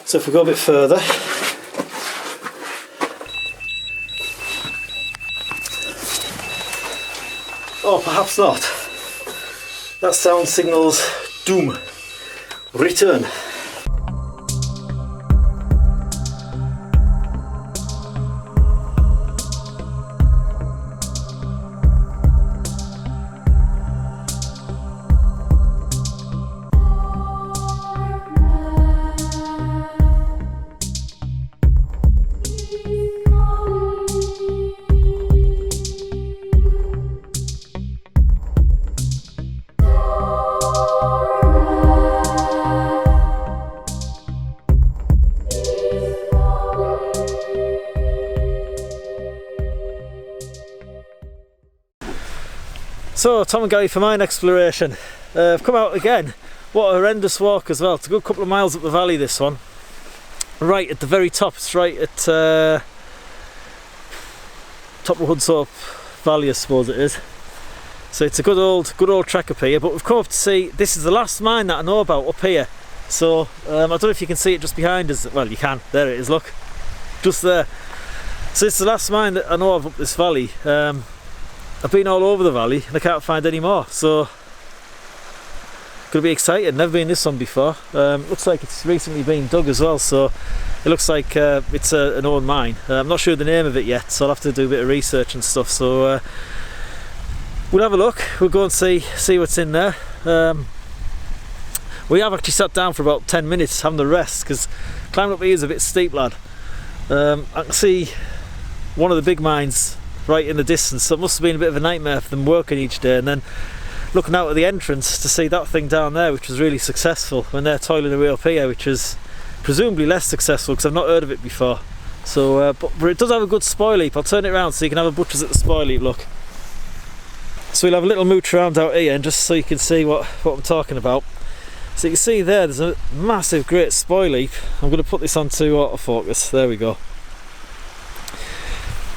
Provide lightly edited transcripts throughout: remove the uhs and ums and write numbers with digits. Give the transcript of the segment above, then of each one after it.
So if we go a bit further, oh, perhaps not. That sound signals doom. Return. So, Tom and Gary for mine exploration. I've come out again. What a horrendous walk as well. It's a good couple of miles up the valley, this one. Right at the very top. It's right at top of Hoodsoap Valley, I suppose it is. So it's a good old trek up here. But we've come up to see, this is the last mine that I know about up here. So I don't know if you can see it just behind us. Well, you can. There it is. Look, just there. So it's the last mine that I know of up this valley. I've been all over the valley and I can't find any more, so gonna be excited. Never been this one before. Looks like it's recently been dug as well, so it looks like it's an old mine. I'm not sure the name of it yet, so I'll have to do a bit of research and stuff. So we'll have a look. We'll go and see what's in there. We have actually sat down for about 10 minutes having a rest because climbing up here is a bit steep, lad. I can see one of the big mines right in the distance, so it must have been a bit of a nightmare for them working each day, and then looking out at the entrance to see that thing down there, which was really successful, when they're toiling away up here, which is presumably less successful because I've not heard of it before. So but it does have a good spoil heap. I'll turn it around so you can have a butcher's at the spoil heap look. So we'll have a little mooch around out here and just so you can see what I'm talking about. So you can see there's a massive great spoil heap. I'm going to put this onto autofocus. There we go.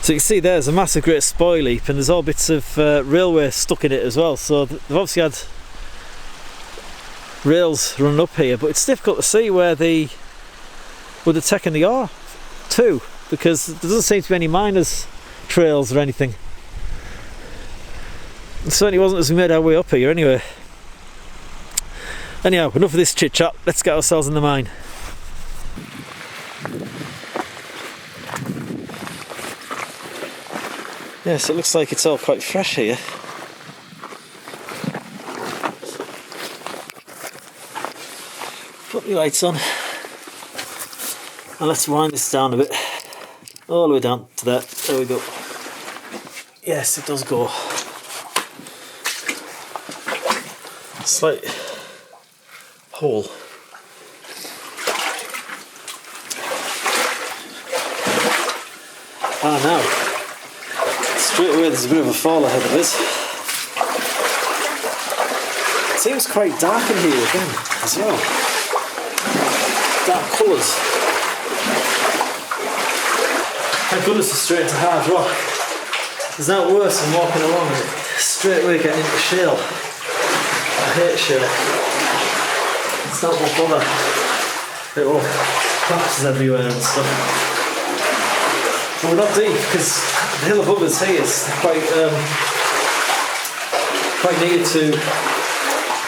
So you can see there's a massive great spoil heap, and there's all bits of railway stuck in it as well. So they've obviously had rails running up here, but it's difficult to see where they're taking the ore to, because there doesn't seem to be any miners' trails or anything. It certainly wasn't as we made our way up here anyway. Anyhow, enough of this chit chat, let's get ourselves in the mine. Yes, it looks like it's all quite fresh here. Put the lights on and let's wind this down a bit, all the way down to there. There we go. Yes, it does go. Slight hole. Now straight away there's a bit of a fall ahead of us. It seems quite dark in here again as well. Dark colours. Thank goodness it's straight into hard rock. There's nothing worse than walking along and straight away getting into shale. I hate shale. It's not much bother. It all collapses everywhere and stuff. But we're not deep because the hill above us here is quite near to the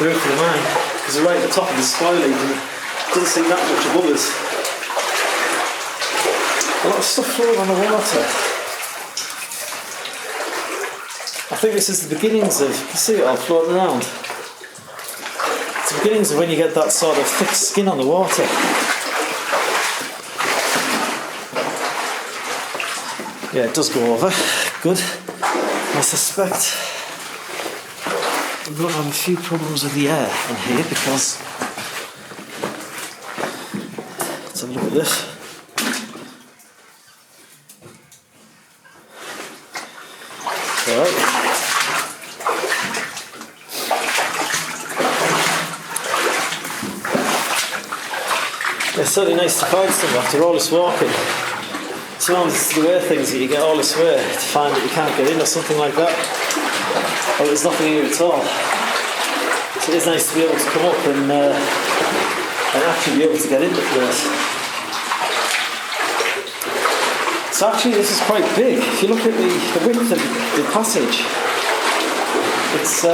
roof of the mine, because we're right at the top of the spoil heap and it doesn't seem that much above us. A lot of stuff floating on the water. I think this is the beginnings of, you see it all floating around. It's the beginnings of when you get that sort of thick skin on the water. Yeah, it does go over. Good. I suspect we're going to have a few problems with the air in here because, let's have a look at this. Alright. Yeah, it's certainly nice to find stuff after all this walking. Sometimes it's the way things that you get all this way to find that you can't get in or something like that. Or there's nothing here at all. So it is nice to be able to come up and actually be able to get into the place. So actually this is quite big. If you look at the width of the passage, it's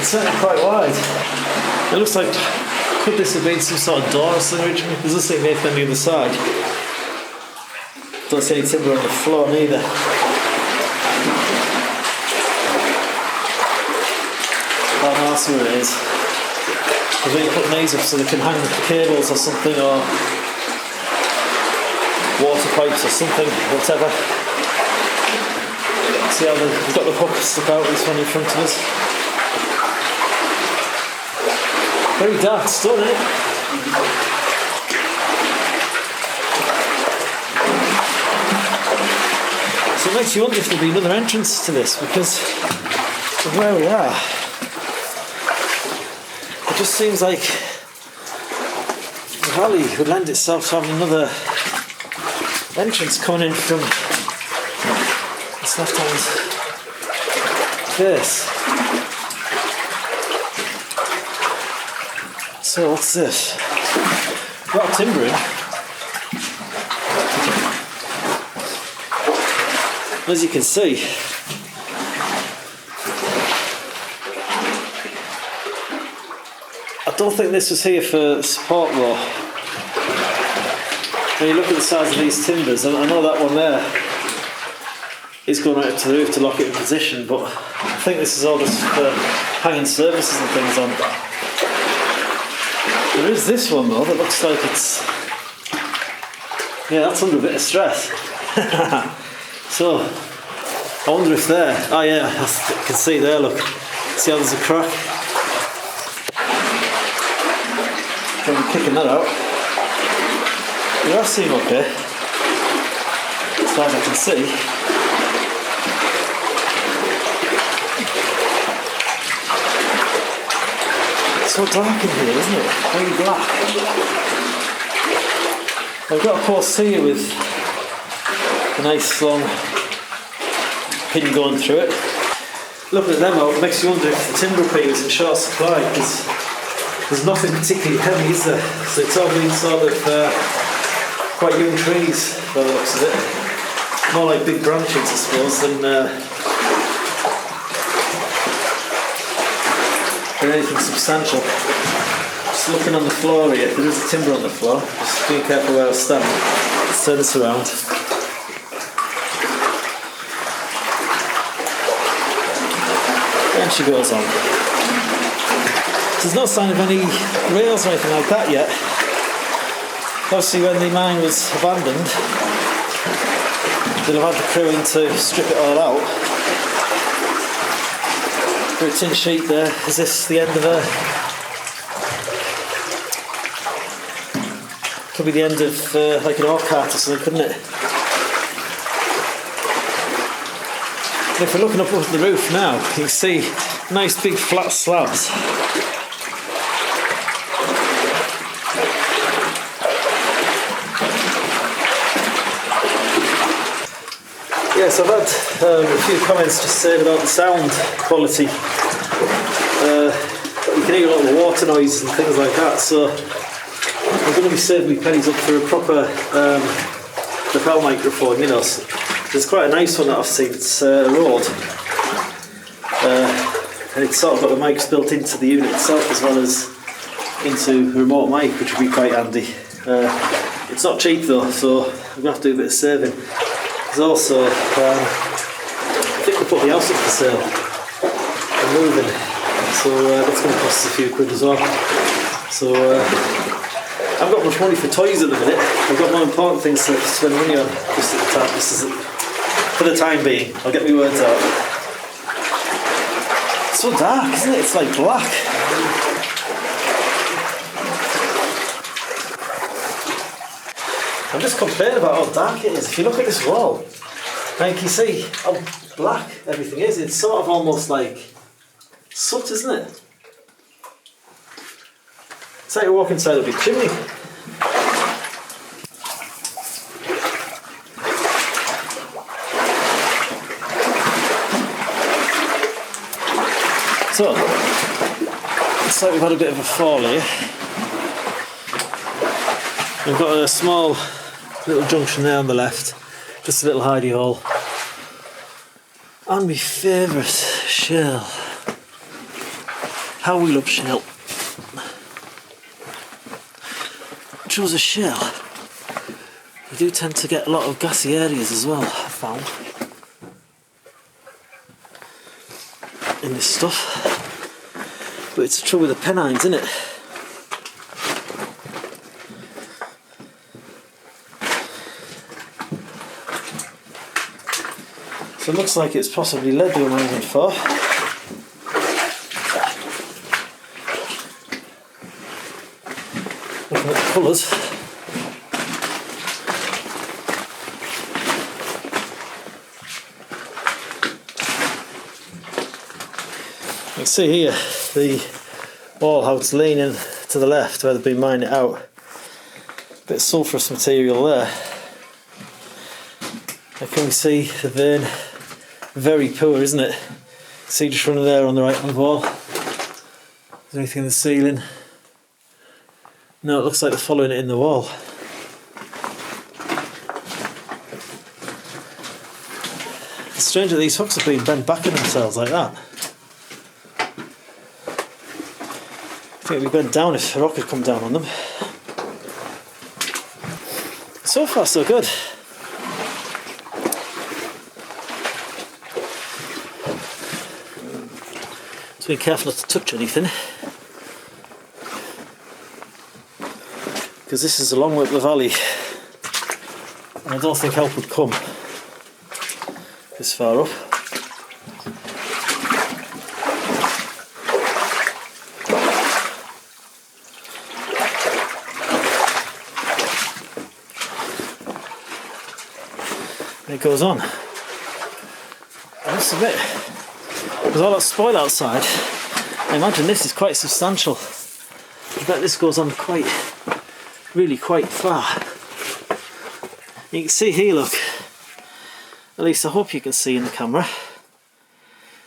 certainly quite wide. It looks like, could this have been some sort of door or something originally? There's nothing there on the other side. Don't see any timber on the floor neither. Oh no, that's where it is. They've been putting these up so they can hang cables or something, or water pipes or something, whatever. See how they've got the hook stuck out, this one in front of us. Very dark stone, isn't it? So it makes you wonder if there'll be another entrance to this, because of where we are. It just seems like the valley would lend itself to having another entrance coming in from this left hand face. So what's this? Got a timber in. As you can see, I don't think this was here for support though. When you look at the size of these timbers, I know that one there is going right up to the roof to lock it in position, but I think this is all just for hanging surfaces and things on. There is this one though that looks like it's, yeah, that's under a bit of stress. So I wonder if there, oh yeah, I can see there, look, see how there's a crack? I'm kicking that out. They are seem okay, as far as I can see. It's so dark in here, isn't it? Very black. I've got a post here with a nice long pin going through it. Looking at them out, it makes you wonder if the timber pile is in short supply, because there's nothing particularly heavy, is there? So it's all been sort of quite young trees by the looks of it. More like big branches, I suppose, than anything substantial. Just looking on the floor here, there is a timber on the floor. Just being careful where I stand. Let's turn this around. And she goes on. There's no sign of any rails or anything like that yet. Obviously when the mine was abandoned, they'll have had the crew in to strip it all out. Got a tin sheet there. Is this the end of a... could be the end of like an ore cart or something, couldn't it? And if we're looking up at the roof now, you can see nice big flat slabs. Yes, I've had a few comments just saying about the sound quality. You can hear a lot of water noise and things like that, so I'm going to be saving me pennies up for a proper lapel microphone, you know. So there's quite a nice one that I've seen. It's a Rode, and it's sort of got the mics built into the unit itself as well as into a remote mic, which would be quite handy. It's not cheap though, so I'm going to have to do a bit of saving. There's also, I think we put the house up for sale and moving, so that's going to cost us a few quid as well. So I haven't got much money for toys at the minute. I've got more important things to spend money on just at the time. This is for the time being. I'll get my words out. It's so dark, isn't it? It's like black. I'm just complaining about how dark it is. If you look at this wall, now you can see how black everything is. It's sort of almost like soot, isn't it? It's like you walk inside a big chimney. So, it's like we've had a bit of a fall here. We've got a small Little junction there on the left, just a little hidey hole. And my favourite shell. How we love shell. Chose a shell. You do tend to get a lot of gassy areas as well, I found, in this stuff. But it's the trouble with the pennines, isn't it? So it looks like it's possibly lead they were mining for. Looking at the colours. You can see here the wall, how it's leaning to the left where they've been mining it out. A bit of sulphurous material there. And can we see the vein? Very poor, isn't it? See, just running there on the right hand wall. Is there anything in the ceiling? No, it looks like they're following it in the wall. It's strange that these hooks have been bent back in themselves like that. I think it'd be bent down if a rock had come down on them. So far, so good. Just being careful not to touch anything, because this is a long way up the valley, and I don't think help would come this far up. And it goes on. I must admit, with all that spoil outside, I imagine this is quite substantial. I bet this goes on really quite far. You can see here, look, at least I hope you can see in the camera,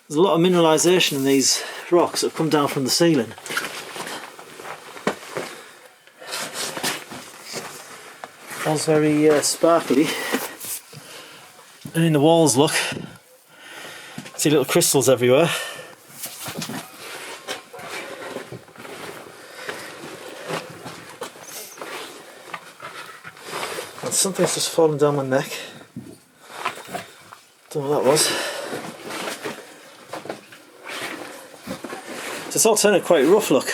there's a lot of mineralisation in these rocks that have come down from the ceiling. All's very sparkly. And in the walls, look, see little crystals everywhere. And something's just fallen down my neck. Don't know what that was. So it's all turning quite rough, look.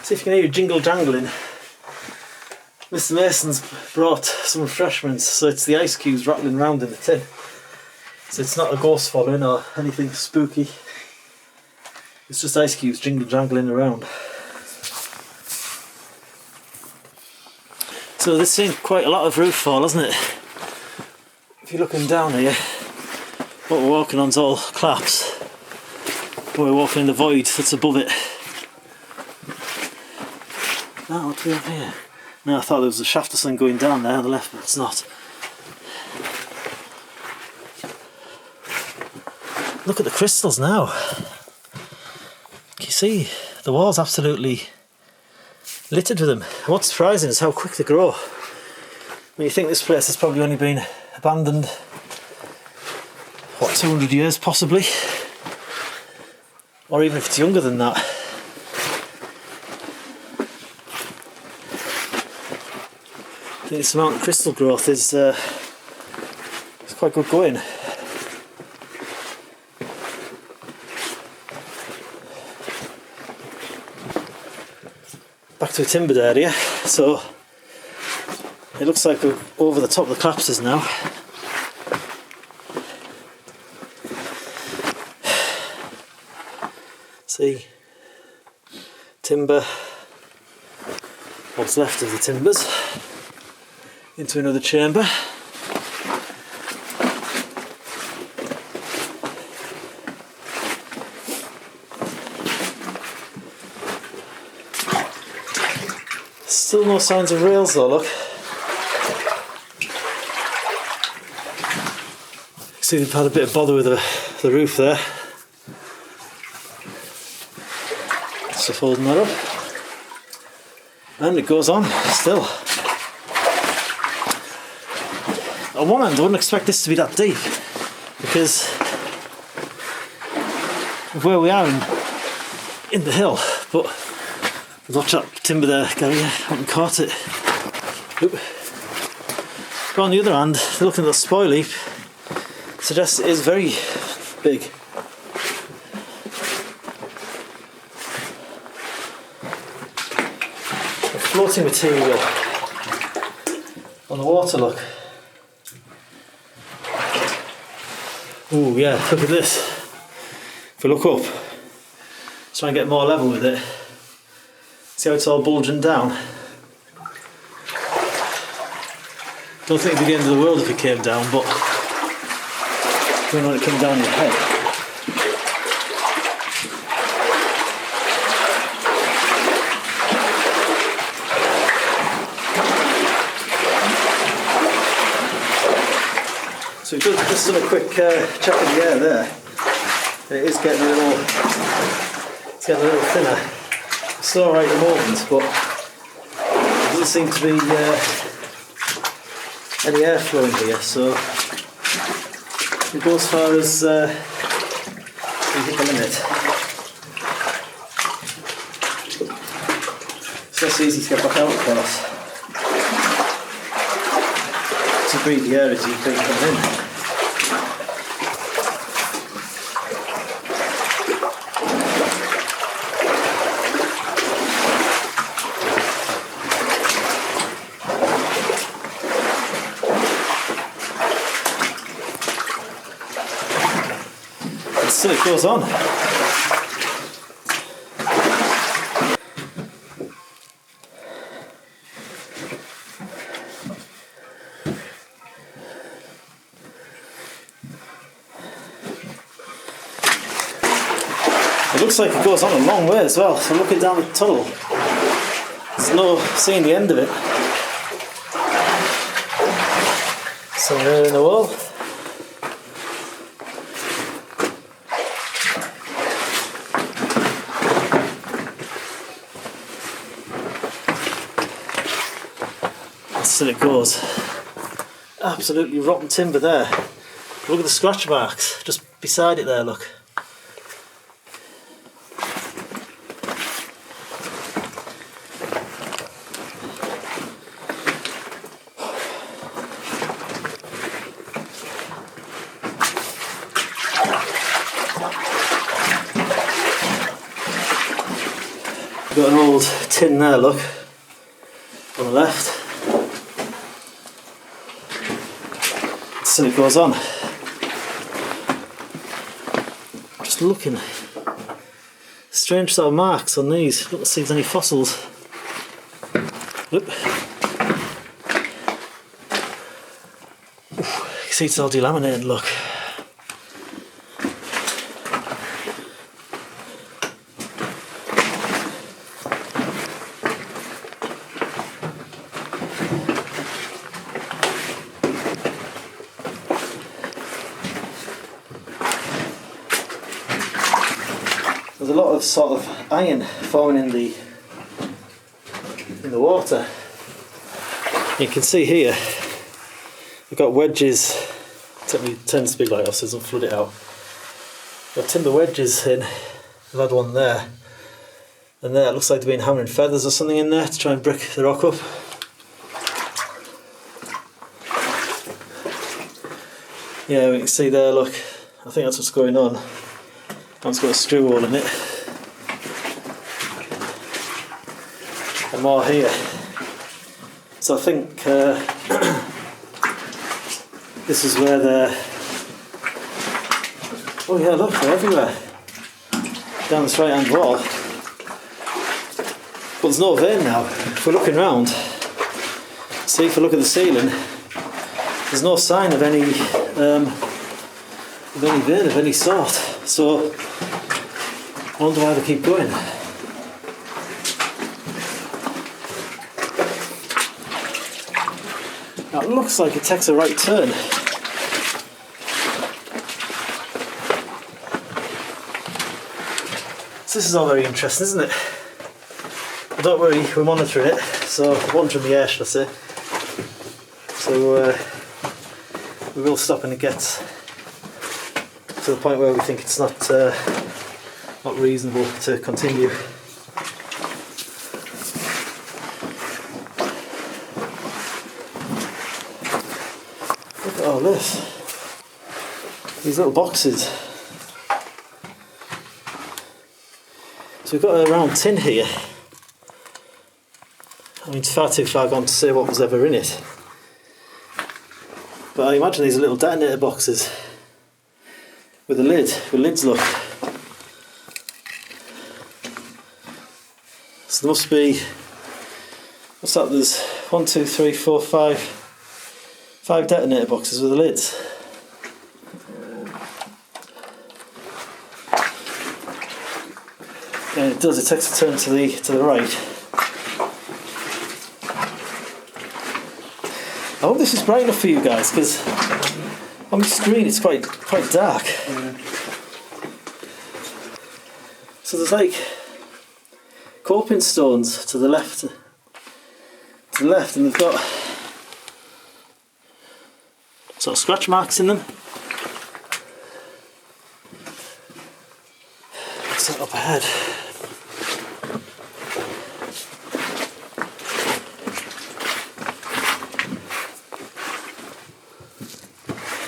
See if you can hear jingle jangling. Mr. Mason's brought some refreshments, so it's the ice cubes rattling around in the tin. So it's not a ghost following or anything spooky. It's just ice cubes jingle jangling around. So this seen quite a lot of roof fall, hasn't it? If you're looking down here, what we're walking on's all claps. But we're walking in the void that's above it. Now what do we have here? No, I thought there was a shaft or something going down there on the left, but it's not. Look at the crystals now. Can you see? The wall's absolutely littered with them. And what's surprising is how quick they grow. I mean, you think this place has probably only been abandoned, what, 200 years possibly? Or even if it's younger than that. I think this amount of crystal growth is it's quite good going. Back to a timbered area, so it looks like we're over the top of the collapses now. See, timber, what's left of the timbers. Into another chamber. Still no signs of rails though, look. See, they've had a bit of bother with the roof there. So folding that up. And it goes on still. On one hand, I wouldn't expect this to be that deep because of where we are in the hill, but watch that timber there, Gary. I haven't caught it. Oop. But on the other hand, looking at the spoil heap, suggests it is very big. A floating material on the water, look. Oh yeah, look at this. If we look up, let's try and get more level with it. See how it's all bulging down? Don't think it'd be the end of the world if it came down, but when it came down your head. So we've just done a quick check of the air there. It is getting a little thinner. It's still alright at the moment, but there doesn't seem to be any air flowing here, so we go as far as we hit the limit. It's less easy to get back out, of course. To breathe the air as you keep coming in. And still it goes on. It looks like it goes on a long way as well, so looking down the tunnel, there's no seeing the end of it. Somewhere in the wall. And still it goes. Absolutely rotten timber there. Look at the scratch marks just beside it there, look. Got an old tin there, look, on the left. Still it goes on. Just looking. Strange sort of marks on these. Look to see if there's any fossils. Oop. You can see it's all delaminated, look. There's a lot of sort of iron forming in the water. You can see here we've got wedges. Turn the speed light off so it doesn't flood it out. We've got timber wedges in. We've had one there, and there it looks like they've been hammering feathers or something in there to try and brick the rock up. Yeah, we can see there, look, I think that's what's going on. One's got a screw hole in it. And more here. So I think this is where they're... Oh yeah, look, they're everywhere. Down this right hand wall. But there's no vein now. If we're looking round, see if we look at the ceiling, there's no sign of any vein of any sort. So I wonder why they keep going. Now it looks like it takes a right turn. So this is all very interesting, isn't it? I don't worry, we're monitoring it, so monitoring the air, should I say. So we will stop when it gets to the point where we think it's not reasonable to continue. Look at all this. These little boxes. So we've got a round tin here. I mean, it's far too far gone to say what was ever in it. But I imagine these are little detonator boxes with a lid, with lids, look. So there must be, what's that, there's 1, 2, 3, 4, 5 detonator boxes with the lids. And it does, it takes a turn to the right. I hope this is bright enough for you guys, because on my screen it's quite dark. So there's like coping stones to the left, and they've got sort of scratch marks in them. What's that up ahead?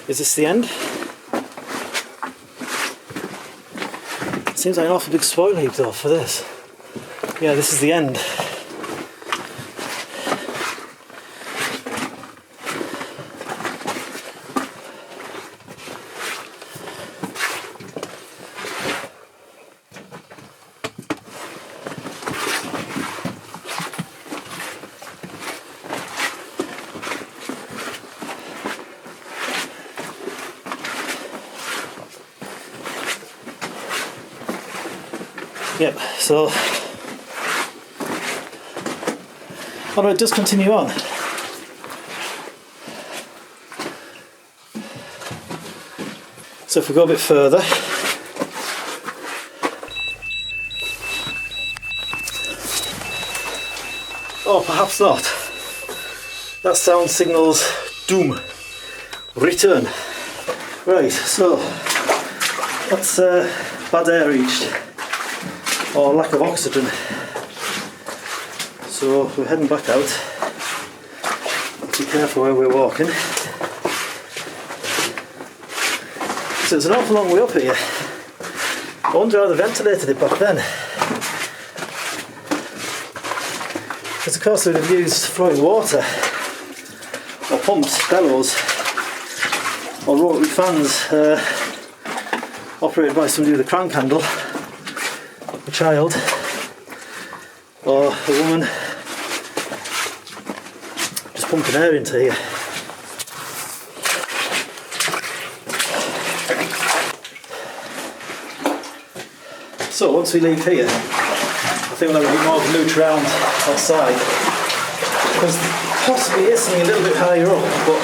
Is this the end? Seems like an awful big spoil heap though for this. Yeah, this is the end. Yep, so oh no, it does continue on. So if we go a bit further, oh, perhaps not. That sound signals doom, return. Right, so that's bad air reached, or lack of oxygen. So we're heading back out. Be careful where we're walking. So it's an awful long way up here. I wonder how they ventilated it back then. Because of course they would have used flowing water, or pumps, bellows, or rotary fans operated by somebody with a crank handle, a child, or a woman just pumping air into here. So once we leave here, I think we'll have a bit more of a mooch around outside, because possibly is something a little bit higher up, but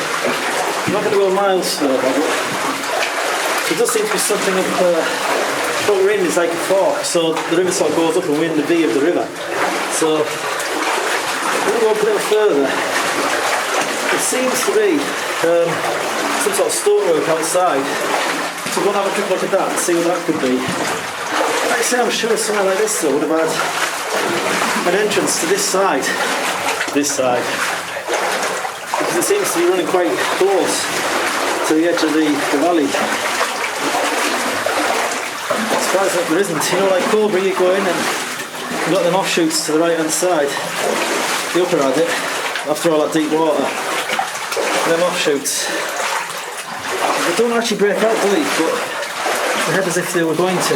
I'm not going to go miles further. There does seem to be something up. What we're in is like a fork, so the river sort of goes up and we're in the V of the river. So we'll go up a little further. It seems to be some sort of stonework outside. So we'll have a quick look at that and see what that could be. Actually, I'm sure somewhere like this though would have had an entrance to this side. This side. Because it seems to be running quite close to the edge of the valley. Surprised that there isn't. You know, like Cobra, you go in and you've got them offshoots to the right hand side. The upper edge, after all that deep water. Them offshoots. They don't actually break out, do they? But they head as if they were going to.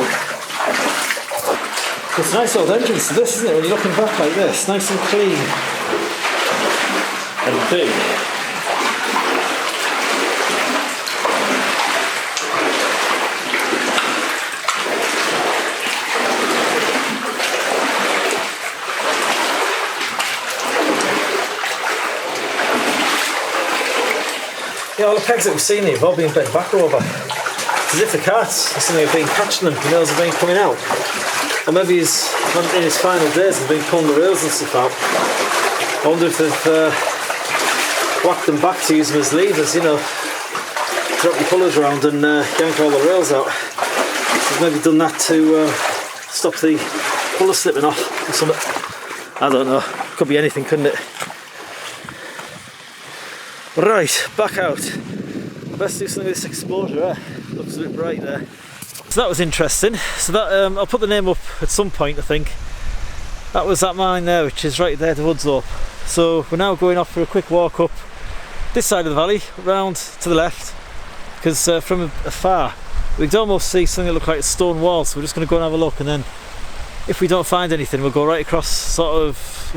It's a nice old entrance to this, isn't it? When you're looking back like this, nice and clean and big. Yeah, all the pegs that we've seen here have all been bent back over. It's as if the carts or something have been catching them, the nails have been coming out. Or maybe he's in his final days and been pulling the rails and stuff out. I wonder if they've whacked them back to use them as levers, you know. Drop your pullers around and yank all the rails out. They've maybe done that to stop the puller slipping off or something. I don't know. Could be anything, couldn't it? Right, back out. Best do something with this exposure, eh? Looks a bit bright there. So that was interesting. So that I'll put the name up at some point, I think. That was that mine there, which is right there, the woods up. So we're now going off for a quick walk up this side of the valley, round to the left, because from afar we could almost see something that looked like a stone wall. So we're just going to go and have a look, and then if we don't find anything, we'll go right across, sort of,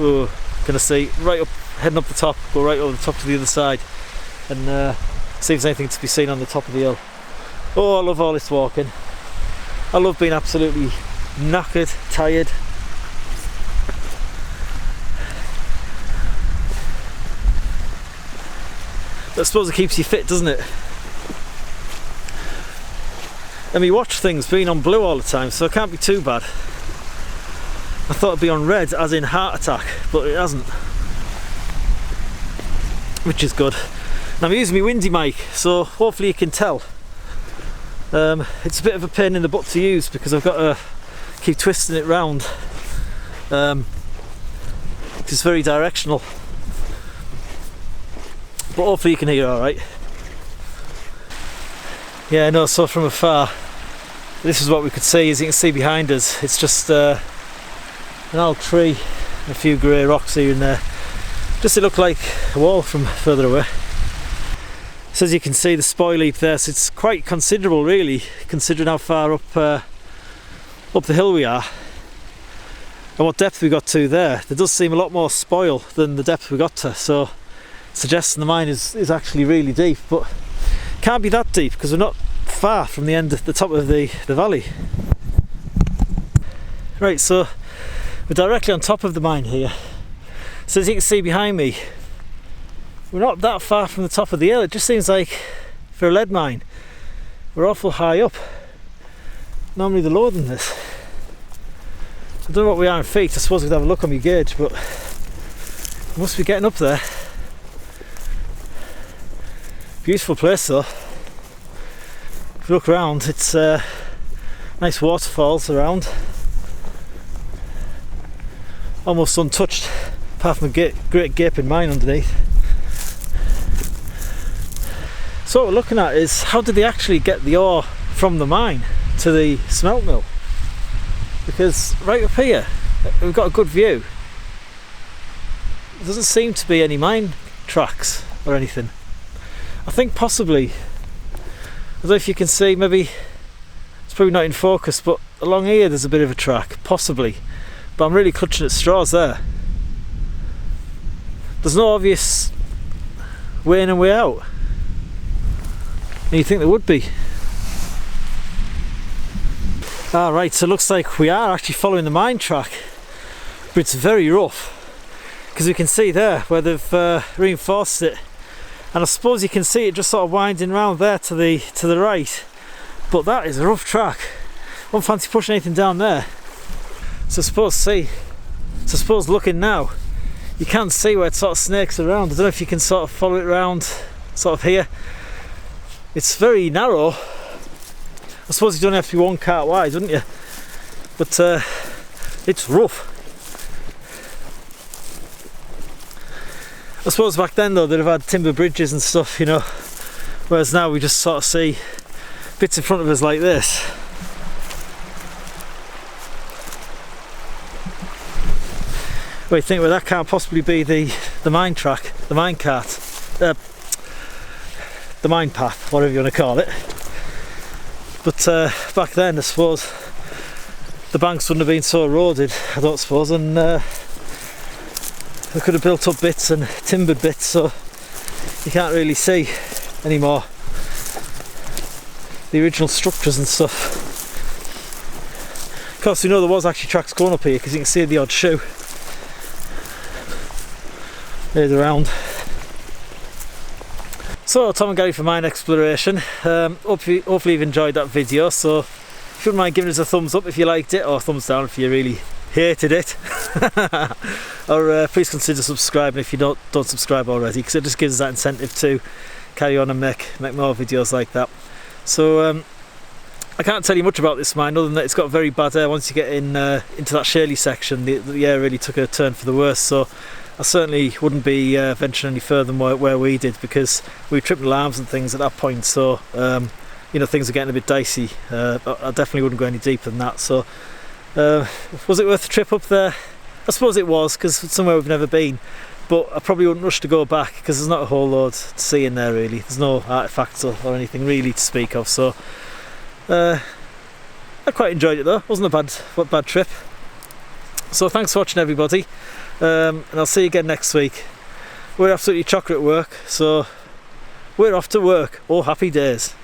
gonna see, right up, heading up the top, go right over the top to the other side, and see if there's anything to be seen on the top of the hill. Oh, I love all this walking. I love being absolutely knackered, tired. But I suppose it keeps you fit, doesn't it? And we watch things being on blue all the time, so it can't be too bad. I thought it'd be on red, as in heart attack, but it hasn't. Which is good. And I'm using my windy mic, so hopefully you can tell. It's a bit of a pain in the butt to use because I've got to keep twisting it round. It's very directional. But hopefully you can hear alright. Yeah, no, so from afar, this is what we could see. As you can see behind us, it's just an old tree and a few grey rocks here and there. Just it looked like a wall from further away. So as you can see, the spoil heap there, so it's quite considerable really, considering how far up the hill we are and what depth we got to there. There does seem a lot more spoil than the depth we got to, so suggesting the mine is actually really deep, but can't be that deep because we're not far from the end of the top of the valley. Right, so we're directly on top of the mine here. So as you can see behind me, we're not that far from the top of the hill. It just seems like for a lead mine we're awful high up. Normally they're lower than this. I don't know what we are in feet. I suppose we'd have a look on my gauge, but we must be getting up there. Beautiful place though. If you look around, it's nice waterfalls around, almost untouched apart from a great gaping mine underneath. So what we're looking at is, how did they actually get the ore from the mine to the smelt mill? Because right up here we've got a good view. There doesn't seem to be any mine tracks or anything. I think possibly, I don't know if you can see, maybe it's probably not in focus, but along here there's a bit of a track, possibly, but I'm really clutching at straws there. There's no obvious way in and way out. And you think there would be. Right, so it looks like we are actually following the mine track, but it's very rough because we can see there where they've reinforced it, and I suppose you can see it just sort of winding round there to the right, but that is a rough track. Won't fancy pushing anything down there. So I suppose looking now, you can see where it sort of snakes around. I don't know if you can sort of follow it around sort of here. It's very narrow. I suppose you don't have to be one cart wide, wouldn't you? But it's rough. I suppose back then though they'd have had timber bridges and stuff, you know, whereas now we just sort of see bits in front of us like this. Well, you think, well, that can't possibly be the mine track, the mine cart, the mine path, whatever you want to call it. But back then, I suppose the banks wouldn't have been so eroded, I don't suppose, and they could have built up bits and timbered bits, so you can't really see anymore the original structures and stuff. Of course, we know there was actually tracks going up here because you can see the odd shoe. There's around. So Tom and Gary for mine exploration. Hopefully you've enjoyed that video. So if you wouldn't mind giving us a thumbs up if you liked it, or thumbs down if you really hated it. Or please consider subscribing if you don't subscribe already, because it just gives us that incentive to carry on and make more videos like that. So I can't tell you much about this mine other than that it's got very bad air. Once you get into that shaly section, the air really took a turn for the worse. So I certainly wouldn't be venturing any further than where we did, because we were tripping alarms and things at that point. So you know, things are getting a bit dicey. I definitely wouldn't go any deeper than that. So was it worth the trip up there? I suppose it was, because it's somewhere we've never been. But I probably wouldn't rush to go back, because there's not a whole lot to see in there really. There's no artefacts or anything really to speak of. So I quite enjoyed it though. Wasn't a bad trip. So thanks for watching everybody, and I'll see you again next week. We're absolutely chocker at work, so we're off to work. Oh, happy days.